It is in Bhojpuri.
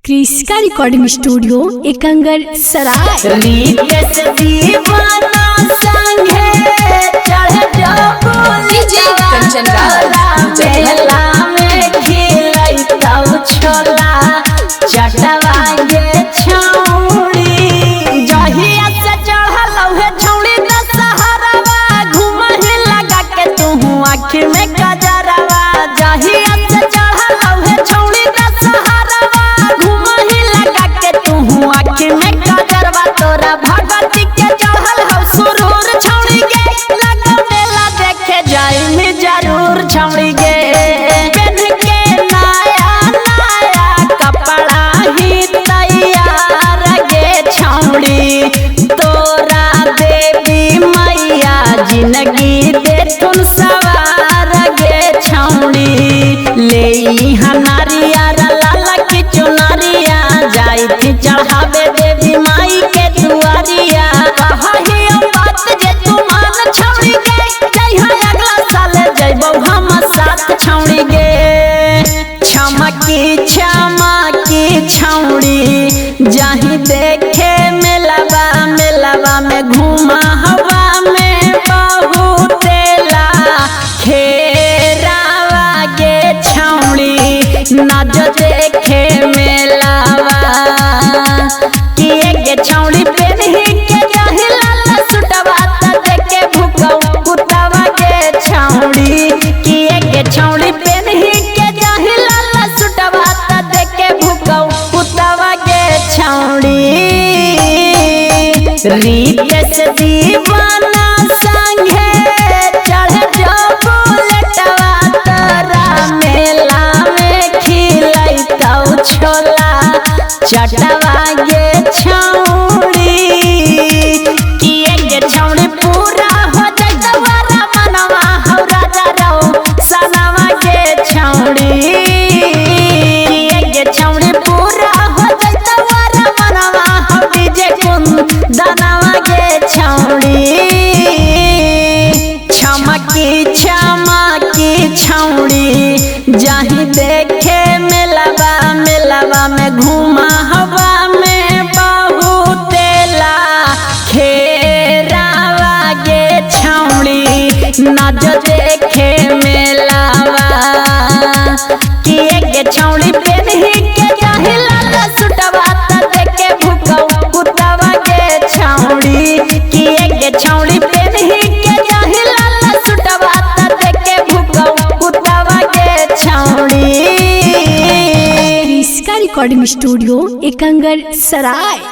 क्रिस्का रिकॉर्डिंग स्टूडियो एकंगर सराय। रितेश दीवाना संगे चढ़े डीजे कंचन मेला में खिलाई तब छोला चटवा गे छौड़ी जहिया से चढ़ल है छौड़ी दशहरवा घुमहे लगा के तू आँख में कजरवा जहिया से चढ़ल है छौड़ी दशहरवा घुमहे लगा के तू आँख में कजरवा तोरा भगवती के चढ़ल हो सुरूर छौड़ी गे लगा मेला देखे जाई में जरूर छौड़ी गे पहन के नया नया कपड़ा ही तैयार गे छौड़ी तोरा देवी मैया जिंदगी दे तुम सवार गे छौड़ी ले हनारिया लाला की चुनरिया जाई थी चढ़ावे देवी माई के दुआरिया कहियो बात जे तू मान छौड़ी गे जइहा अगला साल जइबौ हम साथ छौड़ी गे छमकी छौड़ी जहीं देखे मेलावा में घूमा हवा में बहुतेला खेरावा गे छौड़ी नाच देखे मेलावा किए गे छौड़ी पेनही के जाहि लाला सुटवा त देखे भूकौ कुतवा गे छौड़ी किए गे छौड़ी पेनही के जाहि लाला सुटवा त देखे भूकौ कुतवा गे छौड़ी रितेश दीवाना संगे चढ़े जो बुलेटवा तोरा मेला में खिलाई तौ छोला चटवा गे छौड़ी किए गे छौड़ी पूरा हो जइतवा मनवा हौ राजा रौ सनवा गे छौड़ी किए गे छौड़ी पूरा हो जइतवा मनवा हौ डीजे कुन दनवा गे छौड़ी छमकी छौड़ी जहीं देखे मेलावा में घूमा हवा में बहुतेला खेरावा गे छौड़ी नाच देखे मेलावा किए गे छौड़ी पेनही के जाहि लाला सुटवा त देखे भूकौ कुतवा गे छौड़ी किए गे छौड़ी पेनही के जाहि लाला सुटवा त देखे भूकौ कुतवा गे छौड़ी। क्रिस्का रिकॉर्डिंग स्टूडियो एकंगर सराय।